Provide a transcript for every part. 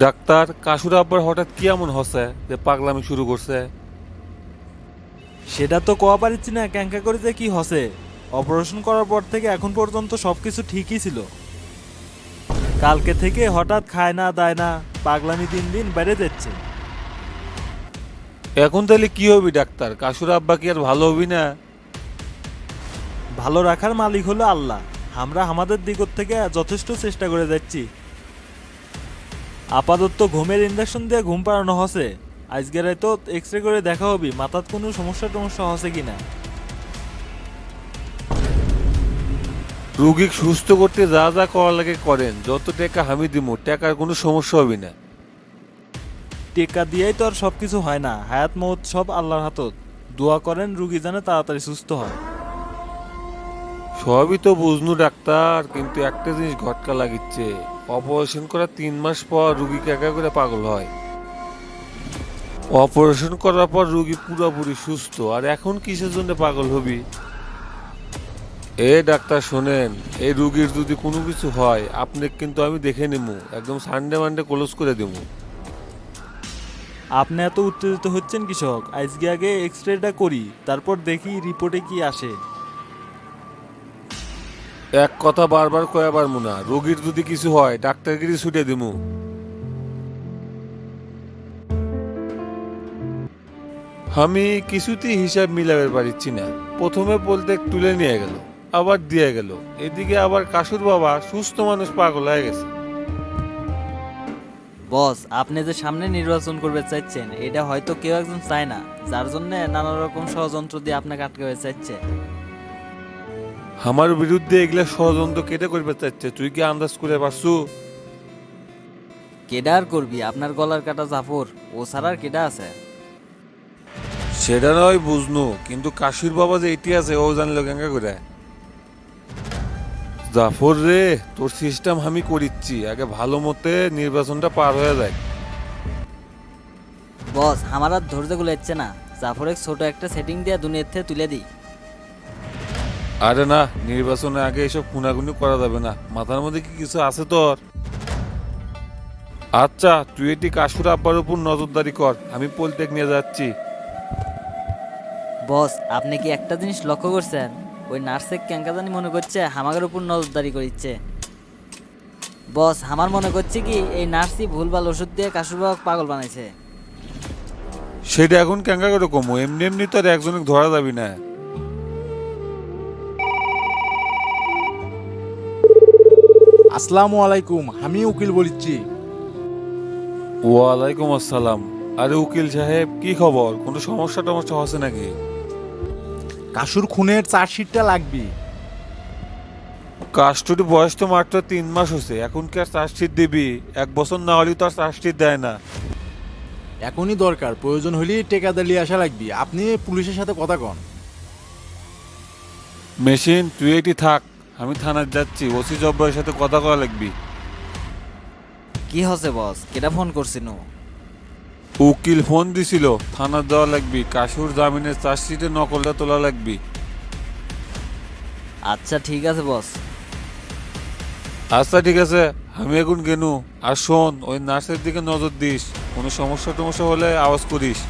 Doctor, কাসুর আব্বার হঠাৎ কি এমন হচ্ছে যে পাগলামি শুরু করছে? সেটা তো কোয়া পারিচ্ছি না ক্যাঙ্কা করে যে কি হসে। অপারেশন করার পর থেকে এখন পর্যন্ত সবকিছু ঠিকই ছিল। কালকে থেকে হঠাৎ খায় না দায় না, পাগলামি দিন দিন বেড়ে যাচ্ছে। এখন তাহলে কি হবি ডাক্তার? কাসুর আব্বা কি আর ভালো হবি না? ভালো রাখার মালিক হলো আল্লাহ। আমরা আমাদের দিক থেকে যথেষ্ট চেষ্টা করে যাচ্ছি। আপাতত ঘুমের ইঞ্জেকশন দিয়ে ঘুম পাড়ানো হসে। আজকে তো এক্স রে করে দেখা হবি মাথার কোনো সমস্যা টমস্যা হসে কিনা। রুগীকে সুস্থ করতে যা যা করা লাগে করেন, যত টাকা আমি দিব টাকার কোনো সমস্যা হবে না। টেকা দিয়েই তো আর সবকিছু হয় না, হায়াত মৌত সব আল্লাহর হাতত। দোয়া করেন রুগী যেন তাড়াতাড়ি সুস্থ হয়। সবই তো বুঝনু ডাক্তার, কিন্তু একটা জিনিস ঘটকা লাগিচ্ছে। অপারেশন করার 3 মাস পর রুগীকে একা করে পাগল হয়। অপারেশন করার পর রুগী পুরোপুরি সুস্থ, আর এখন কিসের জন্য পাগল হবি? এ ডাক্তার শোনেন, এই রুগীর যদি কোনো কিছু হয় আপনি কিন্তু আমি দেখে নেবো, একদম সানডে মানডে ক্লোজ করে দেবো। আপনি এত উত্তেজিত হচ্ছেন কৃষক, আজকে আগে এক্স রেটা করি, তারপর দেখি রিপোর্টে কি আসে। এক কথা বারবার কয়া পারবো না, রোগীর যদি কিছু হয় ডাক্তারগিরি ছুটে দিমু। আমি কিছুতেই হিসাব মিলাতে পারছি না। প্রথমে বলতে তুলে নিয়ে গেল, আবার দিয়ে গেল, এদিকে আবার কাসুর বাবা সুস্থ মানুষ পাগল হয়ে গেছে। বস, আপনি যে সামনে নির্বাচন করবে চাইছেন এটা হয়তো কেউ একজন চায় না, যার জন্য নানা রকম ষড়যন্ত্র দিয়ে আপনাকে আটকাবে চাইছে। আমার বিরুদ্ধে এগুলা ষড়যন্ত্র কেটে করবে চাচ্ছে, তুই কি আন্দাজ করে পারছু? কেডা আর করবি, আপনার গলার কাটা জাফর, ও ছাড়া আর কেডা আছে? সেটা নয় বুঝনু, কিন্তু কাশির বাবা যে এটি আছে ও জানলো কেঙ্কা করে। জাফর রে, তোর সিস্টেম আমি করিচ্ছি, আগে ভালো মতে নির্বাচনটা পার হয়ে যায়। বস, আমার আর ধৈর্য গুলাচ্ছে না, জাফরের ছোট একটা সেটিং দিয়ে দুনিয়ার থেকে তুলে দিই। আরে না, নির্বাচনের আগে এসব খুনাখুনি করা যাবে না। মাথার মধ্যে কি কিছু আছে তোর? আচ্ছা, তুই এটি কাশুর আব্বার উপর নজরদারি কর, আমি পলিটেক নিয়ে যাচ্ছি। বস, আপনি কি একটা জিনিস লক্ষ্য করছেন? ওই নার্সে কেঙ্কা জানি মনে করছে হামাগের উপর নজরদারি করিচ্ছে। বস, আমার মনে করছে কি এই নার্সই ভুলভাল ওষুধ দিয়ে কাশুরবাগ পাগল বানাইছে। সেটা এখন কেঙ্কা করে কমো, এমনি এমনি তো আর একজনকে ধরা যাবি না। আসসালামু আলাইকুম, আমি উকিল বলছি। ওয়ালাইকুম আসসালাম। আরে উকিল সাহেব, কি খবর? কোনো সমস্যা টমস্যা হচ্ছে নাকি? কাসুর খুনের চার্জশিটটা লাগবে। কাস্টডি বয়স তো মাত্র 3 মাস হচ্ছে, এখন কি আর চার্জশিট দিবি? 1 বছর না হলেও তো আর চার্জশিট দেয় না। এখনই দরকার, প্রয়োজন হলেই টেকাদার নিয়ে আসা লাগবে। আপনি পুলিশের সাথে কথা কন। মেশিন, তুই এটি থাক, আমি থানায় যাচ্ছি, ওসি জব্বারের সাথে কথা কওয়া লাগবি। কি হচ্ছে বস, কেডা ফোন করছিল? উকিল ফোন দিছিল, থানার দেওয়া লাগবি, কাসুর জামিনের চার্জশিটে নকলটা তোলা লাগবি। আচ্ছা ঠিক আছে বস। আচ্ছা ঠিক আছে, আমি এখন গেনু। আর শোন, ওই নার্সের দিকে নজর দিস, কোনো সমস্যা টমস্যা হলে আওয়াজ করিস।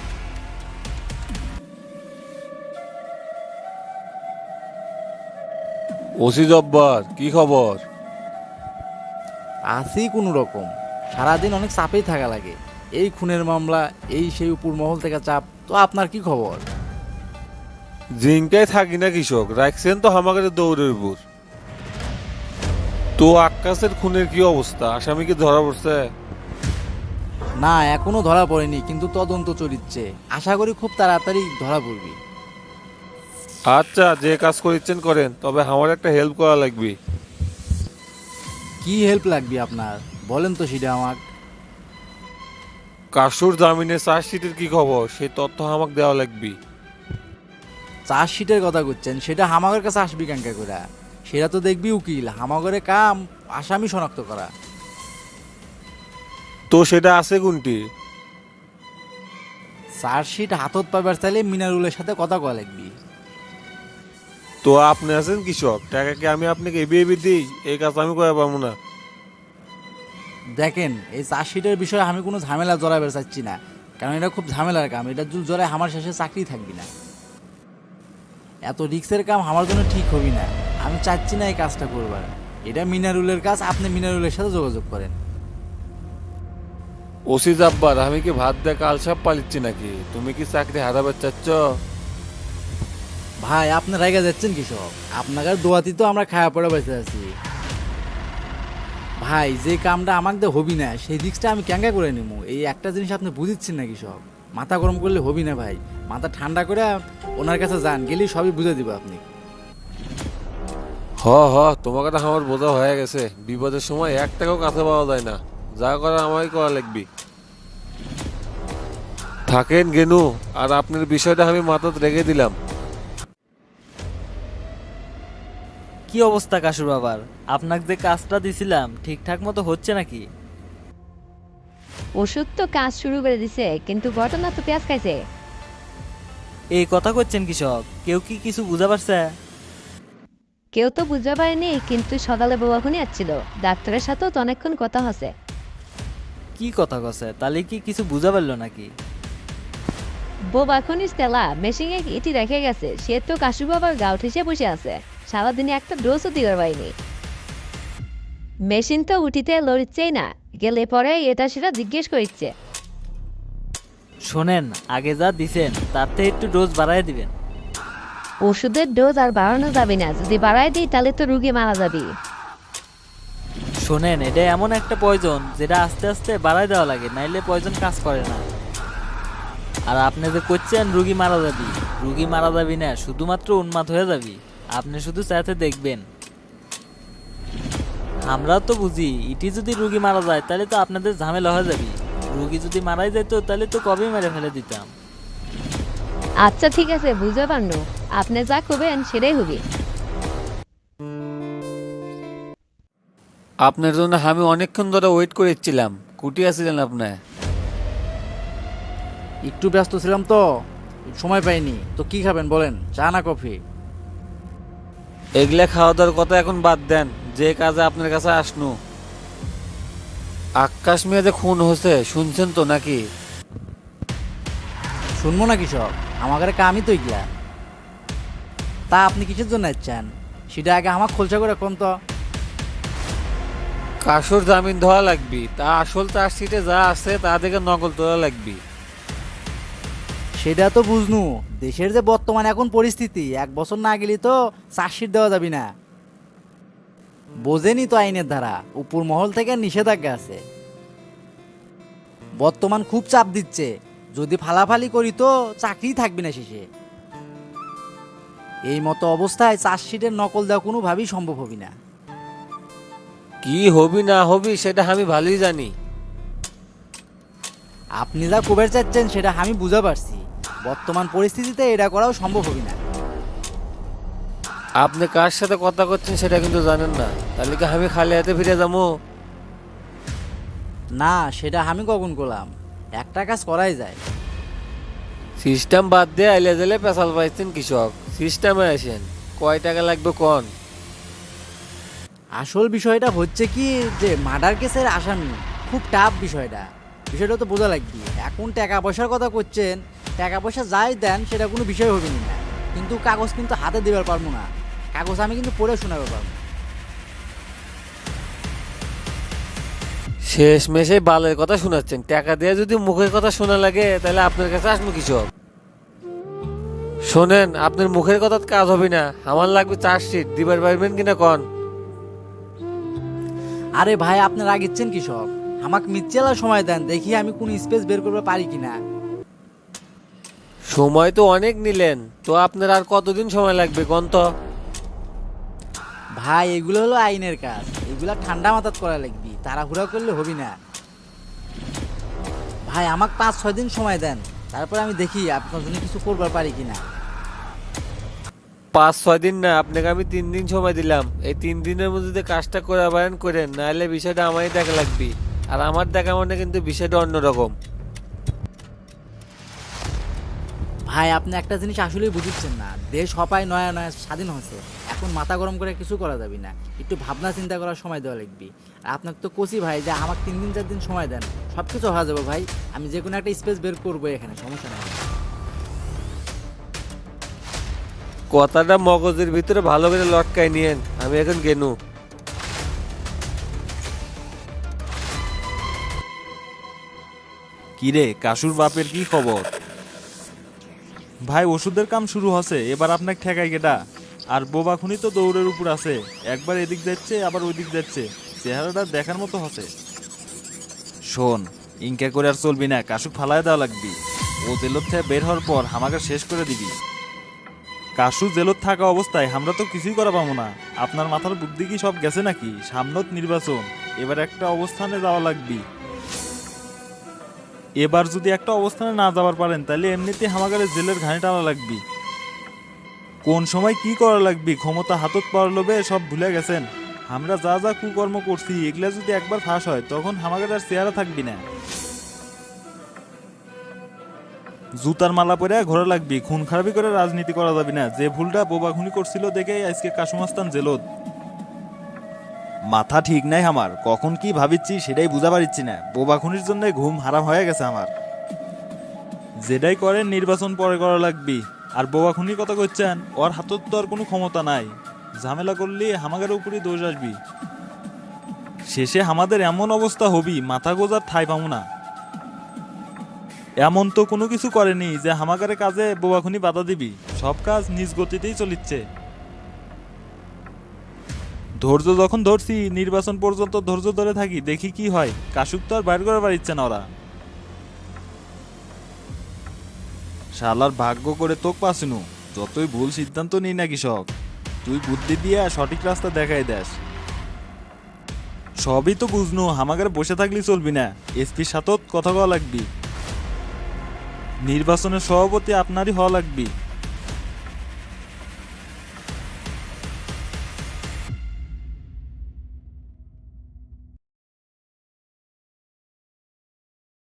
ওসি জব্বার, কি খবর? আছি কোনো রকম, সারাদিন অনেক চাপেই থাকা লাগে। এই খুনের মামলা, এই সেই উপর মহল থেকে চাপ। তো আপনার কি খবর? জিঙ্কায় থাকি না কৃষক, রাখছেন তো হামাগারে দৌড়ের উপর। তো আক্কাসের খুনের কি অবস্থা? আসামি কি ধরা পড়ছে? না, এখনো ধরা পড়েনি, কিন্তু তদন্ত চলিচ্ছে। আশা করি খুব তাড়াতাড়ি ধরা পড়বি। আচ্ছা, যে কাজ করিচ্ছেন করেন, তবে আমার একটা হেল্প করা লাগবে। কি হেল্প লাগবে আপনার? বলেন তো সেটা আমাকে। কাসুর জামিনের চার্জশিটের কি খবর, সেই তথ্য আমাকে দেওয়া লাগবে। চার্জশিটের কথা করছেন, সেটা হামাগের কাছে আসবি কেঙ্কা করে? সেটা তো দেখবি উকিল, হামাগরে কাম আসামি শনাক্ত করা। তো সেটা আছে কোনটি? চার্জশিট হাতত পাবার চাইলে মিনারুলের সাথে কথা কয়া লাগবি। তো আপনি আছেন কৃষক, টাকা কি আমি আপনাকে এবি এবি দিই? এই কাজ আমি করা পাবো না। দেখেন এই চার্জশিটের বিষয়ে আমি কোনো ঝামেলা জড়াবে চাচ্ছি না, কারণ এটা খুব ঝামেলার কাম। এটা যদি জড়ায় আমার শেষে চাকরি থাকবি না। এত রিক্সের কাম আমার জন্য ঠিক হবি না। আমি চাচ্ছি না এই কাজটা করবার। এটা মিনারুলের কাজ, আপনি মিনারুলের সাথে যোগাযোগ করেন। ওসি জাব্বার, আমি কি ভাত দিয়ে কাল সব পালিচ্ছি নাকি? তুমি কি চাকরি হারাবে চাচ্ছ? ভাই আপনি রেগে যাচ্ছেন কি সব? আপনাদের দোয়াতি তো আমরা খায়া পড়ে বেঁচে আছি। ভাই যে কামটা আমাকে হবি না সেই রিক্সটা আমি ক্যাঙ্গা করে নিব, এই একটা জিনিস আপনি বুঝিচ্ছেন নাকি সব? মাথা গরম করলে হবি না ভাই, মাথা ঠান্ডা করে ওনার কাছে যান, গেলেই সবই বুঝে দিব আপনি। হ তোমাকে তো আমার বোঝা হয়ে গেছে। বিপদের সময় 1 টাকাও কাছে পাওয়া যায় না। যা করার আমারই করা লাগবে। থাকেন গেনু, আর আপনার বিষয়টা আমি মাথাত রেখে দিলাম। কি অবস্থা কাশুর বাবার? আপনাকে যে কাজটা দিছিলাম ঠিকঠাক মতো হচ্ছে নাকি? ওষুধ তো কাজ শুরু করে দিছে, কিন্তু ঘটনা তো পেঁয়াজ খাইছে। এই কথা করছেন কৃষক, কেউ কি কিছু বুঝা পারছে? কেউ তো বুঝতে পারেনি, কিন্তু সকালে বাবা খুনি আসছিল, ডাক্তারের সাথেও তো অনেকক্ষণ কথা হচ্ছে। কি কথা কছে? তাহলে কি কিছু বুঝা পারলো নাকি? বোবা খনিস তেলা মেশিনে ইটি রেখে গেছে, সে তো কাশু বাবার গাও ঠেসে বসে আছে, সারাদিনে একটা ডোজও দিবার পাইনি। মেশিন তো উঠিতে লড়িচ্ছেই না, গেলে পরে এটা সেটা জিজ্ঞেস করছে। শোনেন, আগে যা দিছেন তার থেকে একটু ডোজ বাড়ায় দিবেন। ওষুধের ডোজ আর বাড়ানো যাবে না, যদি বাড়ায় দিই তাহলে তো রুগী মারা যাবে। শোনেন, এটা এমন একটা পয়জন যেটা আস্তে আস্তে বাড়ায় দেওয়া লাগে, নাইলে পয়জন কাজ করে না। আর আপনি যে করছেন রুগী মারা যাবি, রুগী মারা যাবি না, শুধুমাত্র উন্মাদ হয়ে যাবি। আপনি শুধু চাইতে দেখবেন। আমরা তো বুঝি ইটি যদি রুগী মারা যায় তাহলে তো আপনাদের ঝামেলা হয়ে যাবে। রুগী যদি মারাই যেত তাহলে তো কবেই মেরে ফেলে দিতাম। আচ্ছা ঠিক আছে, বুঝতে পারনো, আপনি যা করবেন সেটাই হবে। আপনার জন্য আমি অনেকক্ষণ ধরে ওয়েট করেছিলাম। কুটি আসছিলেন আপনার? একটু ব্যস্ত ছিলাম তো, সময় পাইনি। তো কি খাবেন বলেন, চা না কফি? এগুলা খাওয়া দাওয়ার কথা এখন বাদ দেন, যে কাজে আপনার কাছে আসনু। আকাশ মিয়া যে খুন হয়েছে শুনছেন তো নাকি? শুনবো না কি সব? আমাদের কামই তো এগুলা। তা আপনি কিসের জন্য আসছেন সেটা আগে আমার খোলসা করে কোন তো। কাসুর জামিন ধোয়া লাগবি, তা আসল চার্জশিটে যা আছে তা থেকে নকল তোলা লাগবি। সেটা তো বুঝনু, দেশের যে বর্তমান এখন পরিস্থিতি, 1 বছর না গেলে তো চার্জশিট দেওয়া যাবি না। বোঝেনি তো আইনের ধারা, উপর মহল থেকে নিষেধাজ্ঞা আছে। বর্তমান খুব চাপ দিচ্ছে, যদি ফালাফালি করি তো চাকরি থাকবি না শেষে। এই মতো অবস্থায় চার্জশিটের নকল দেওয়া কোনোভাবেই সম্ভব হবে না। কি হবি না হবি সেটা আমি ভালোই জানি। আপনি যা কবের চাচ্ছেন সেটা আমি বুঝতে পারছি, বর্তমান পরিস্থিতিতে এটা করাও সম্ভব হবে না। আপনি কার সাথে কথা করছেন সেটা কিন্তু জানেন না, তাহলে কি আমি খালি হাতে ফিরে যাবো? না, সেটা আমি কখন করলাম, একটা কাজ করাই যায়। সিস্টেম বাদ দিয়ে আইলে জেলে পেশাল পাইছেন কৃষক। সিস্টেমে আসেন, কয় টাকা লাগবে কোন? আসল বিষয়টা হচ্ছে কি যে মার্ডার কেসের আসামি খুব টাফ বিষয়টা। বিষয়টা তো বোঝা লাগবে। এখন টাকা পয়সার কথা করছেন, টাকা পয়সা যাই দেন সেটা কোনো বিষয় হবে না, কিন্তু কাগজ কিন্তু হাতে দেবার পারবো না। কাগজ আমি কিন্তু পড়ে শোনাতে পারবো। শেষ মেশে বালের কথা শোনাচ্ছেন, টাকা দিয়ে যদি মুখের কথা শোনা লাগে তাহলে আপনার কাছে আসবো কৃষক। শোনেন, আপনার মুখের কথা কাজ হবে না, আমার লাগবে চার্জশিট। দিবার পারবেন কিনা কন? আরে ভাই আপনি রাগিচ্ছেন কি সব? আমাকে মিথ্যেলা সময় দেন, দেখি আমি কোন স্পেস বের করতে পারি কিনা। সময় তো অনেক নিলেন, তো আপনার আর কতদিন সময় লাগবে কোন তো? ভাই এগুলো হলো আইনের কাজ, এগুলা ঠান্ডা মাথাত করা লাগবে, তাড়াহুড়া করলে হবি না। ভাই আমাকে 5-6 দিন সময় দেন, তারপর আমি দেখি আপনার জন্য কিছু করবার পারি কিনা। 5-6 দিন না, আপনাকে আমি 3 দিন সময় দিলাম। এই 3 দিনের মধ্যে যদি কাজটা করে আবায়ন করেন, নাহলে বিষয়টা আমারই দেখা লাগবে। আর আমার দেখা মানে কিন্তু বিষয়টা অন্যরকম। ভাই আপনি একটা জিনিস আসলেই বুঝছেন না, দেশ হপায় নয়া নয়া স্বাধীন হয়েছে, এখন মাথা গরম করে কিছু করা যাবে না, একটু ভাবনা চিন্তা করার সময় দেওয়া লাগবে। আর আপনার তো কোচি ভাই যে আমাকে 3 দিন 4 দিন সময় দেন, সব কিছু হয়ে যাবে ভাই। আমি যে কোনো একটা স্পেস বের করবো এখানে, সমস্যা নেই। কথাটা মগজের ভিতরে ভালো করে লটকাই নিয়েন, আমি এখন গেনু। কিরে কাশুর বাপের কি খবর? ভাই ওষুধের কাম শুরু হচ্ছে, এবার আপনাকে ঠেকাই কেটা? আর বোবা খুনি তো দৌড়ের উপর আছে, একবার এদিক যাচ্ছে আবার ওইদিক যাচ্ছে, চেহারাটা দেখার মতো হচ্ছে। শোন, ইনকা করে আর চলবি না, কাশুক ফালায় দেওয়া লাগবি। ও জেলত থেকে বের হওয়ার পর আমাকে শেষ করে দিবি। কাশু জেলত থাকা অবস্থায় আমরা তো কিছুই করা পাবো না। আপনার মাথার বুদ্ধি কি সব গেছে নাকি? সামনত নির্বাচন, এবার একটা অবস্থানে যাওয়া লাগবি। এবার যদি একটা অবস্থানে না যাবার পারেন তাহলে এমনিতে হামাগারে জেলের ঘানি টানা লাগবি। কোন সময় কি করা লাগবি ক্ষমতা হাতত পাওয়ার লোভে সব ভুলে গেছেন। আমরা যা যা কুকর্ম করছি এগুলা যদি একবার ফাঁস হয় তখন হামাগারে আর চেহারা থাকবি না। জুতার মালা পরে ঘোরা লাগবি, খুন খারাপি করে রাজনীতি করা যাবে না। যে ভুলটা বোবা খুনি করছিল দেখেই আজকে কাশুমাস্তান জেলত। মাথা ঠিক নাই আমার, কখন কি ভাবিচ্ছি সেটাই বুঝা পারিচ্ছি না। বোবা খুনির জন্য ঘুম হারাম হয়ে গেছে আমার। যেটাই করেন নির্বাচন পরে করা লাগবি। আর বোবা খুনির কথা করছেন, ওর হাতত তো আর কোনো ক্ষমতা নাই। ঝামেলা করলে হামাগার উপরই দোষ আসবি। শেষে আমাদের এমন অবস্থা হবি মাথা গোজার ঠাই পাবো না। এমন তো কোনো কিছু করেনি যে হামাগারে কাজে বোবা খুনি বাধা দিবি। সব কাজ নিজ গতিতেই চলিচ্ছে। ধৈর্য যখন ধরছি নির্বাচন পর্যন্ত ধৈর্য ধরে থাকি, দেখি কি হয়। কাশুক তো আর বাইর করে পারিচ্ছে না ওরা। শালার ভাগ্য করে তোক পাসিনু, যতই ভুল সিদ্ধান্ত নিই না কৃষক, তুই বুদ্ধি দিয়ে সঠিক রাস্তা দেখাই দেস। সবই তো বুঝনু, হামাগারে বসে থাকলে চলবি না। এসপির সাথেও কথা কওয়া লাগবি। নির্বাচনের সভাপতি আপনারই হওয়া লাগবি।